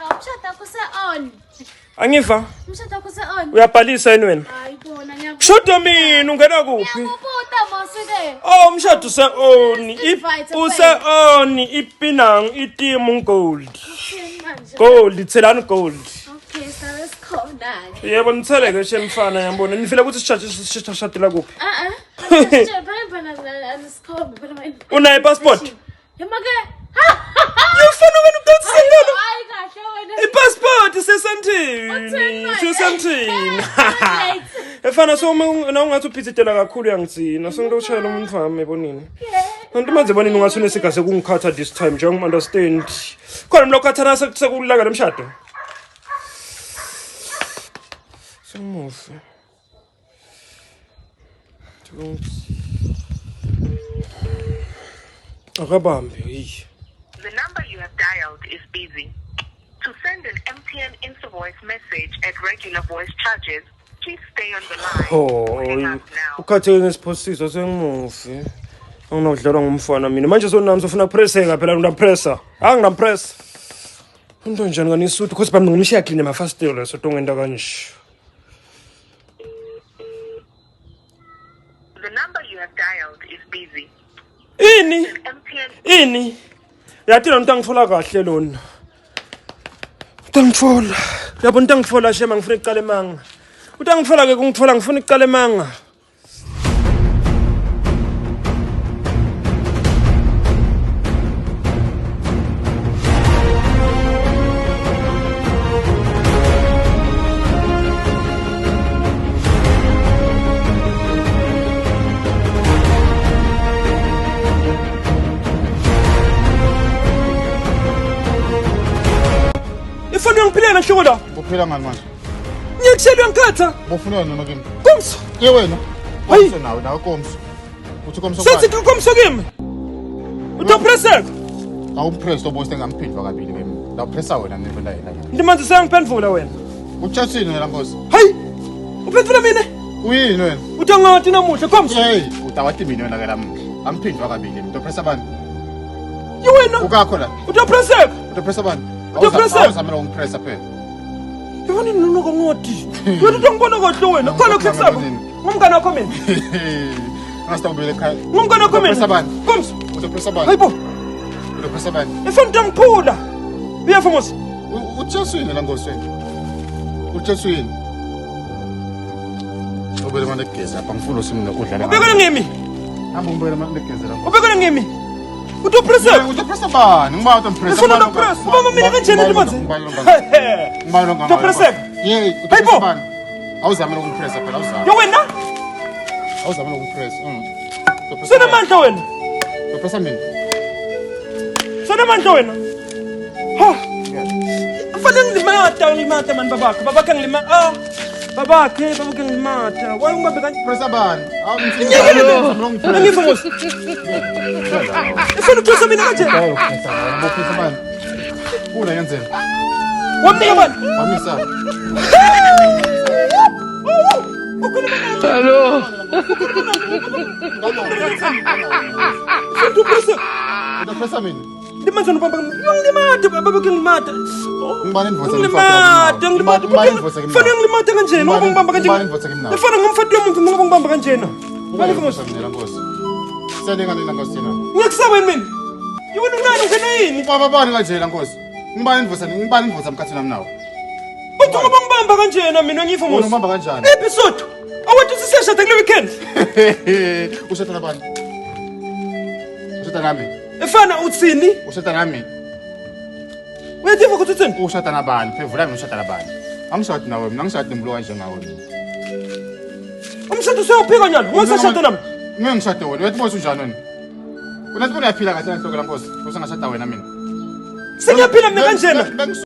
Umshado wakho se-on. Angiva? Umshado wakho se-on. Uyabhalisa yini wena? Hayi bona ngiyakubona. Kushoda mina ungena kuphi? Ngiyakubuta mosike. Oh umshado use-on. Use-on ipinang itimu gold. Gold thelani gold. Okay, sabe sikhona. Yebo nitheleke shemfana yambona. Nifila ukuthi sishadela kuphi? Una i-passport? Ufuna wena ukuthini? Hayi kahle wena. I-passport sesemthini. Efana so na ungathi uphithitela kakhulu yangithina. Sengiloshayela umuntu wami ebonini. Kanti manje bonini ungathi unesika sekungikhatha this time nje ungi-understand. Khona mina lokhathana sekulaka lemshado. Semufi. Akabambe yiyi. The number you have dialed is busy. To send an MTN invoice message at regular voice charges, please stay on the line. Oh, ukhatheke ngesiphosiso sengimufi. Anginodlalwa ngumfana mina. Manje sonami sofuna kupresseka phela ngiyapressa. Anginapress. Into njani kanisuthu because bami ngumshiya clean emafastela so tongenda kanje. The number you have dialed is busy. Ini? MTN Ini? Yathi lo muntu angitfola kahle lona. Utangitfola. Yabo muntu angitfola shema ngifuna iqala emanga. Utangitfola ke kungitfola ngifuna iqala emanga. Ifoni ngiphilela nhlobo la. Uphila ngani manje? Ngiyakutshela ngikhatha. Bofuna noma kimi? Komso. Ke wena. Hayi. Komso nawe komso. Uthi komso Sethi kwani? komso kimi. Utopresseka. Awumpress oboste ngamphindwa kabili kimi. Lawupressa wena nivela yena. Ndimanzi sengiphendvula wena. Uchathini wena Nkosi? Hayi. Uphendvula mina? Uyini wena? Utangathi namuhla komso. Hey, utawathi mina wena ke lamuhla. Amphindwa kabili. Utopressa bani? Yiwena. Ukakho la. Utopresseka. Utopressa bani? Utopressa. Awuzamela ungippressa phela. Yabona nunuka ngoti. Wena utangibona kahle wena. Khona kusekusaba. Ngumngane wakho mina. Ngasitawubele ekhaya. Ngumngane wakho mina. Utopressa bani? Komso. Utopressa bani? Hayibo. Utopressa bani? Ifoni tangiphula. Uyafumos. Utheswini la Nkosi wena. Utheswini. Ubele manje egeza apha ngifuna usimna udlala. Ubekela ngimi. Hamba ngibele manje egeza la. Ubekela ngimi. Utopresseka. Utopressa bani? Ngiba utompressa. Ifoni utopress. Ubamba mina kanjani ndimanzi? Utopresseka. Yey, utopressa bani? Awuzamela ukumpressa phela awuzama. Yo wena. Awuzamela ukumpressa. Sena mandla wena. Utopressa mina. Sena mandla wena. Ha. Kufanele ngilimata mani babakhe. Babakhe ngilimata. Babakhe ngilimata. Why ungabe kanjani? Utopressa bani? Angifumos. Ifoni upressa mina kanje. Utopressa bani? Kuna yenzeni? Wamnika bani? Wamisa. Hello. Utopressa mina. Ndimanzi nobaba ngimata babakhe ngilimata. Ngibani indvosa Ngimata. Fanele ngilimata kanjena ngoba ngibamba kanjena. Ifana ngumfati womuntu ngoba ngibamba kanjena. Mali fumos. Sele ngani la Nkosi thina? Ngiyakusaba yini mina? Yini unani ungena yini? Baba bani kanje la Nkosi? Ngibani indvosa mkhathi nami nawo. Uthi ngoba ngibamba kanjena mina ngifumos. Ngibamba kanjani? Episode. Awethu siseshada kule weekend. Ushada nabani? Ushada nami. Efana uthini? Ushada nami. Uyativa ukuthi uthini? Ushada nabani? Phevula mina ushada nabani? Angishadi nawe mina angishadi nembulo kanje ngawe. Umshado useyophika nyalo. Ngisashada nami. Ngeke ngishade wena. Uyathi mose unjani wena? Unathi uyaphila kahle enhloko la Nkosi. Usengashada wena mina. Sengiyaphila mina kanjena.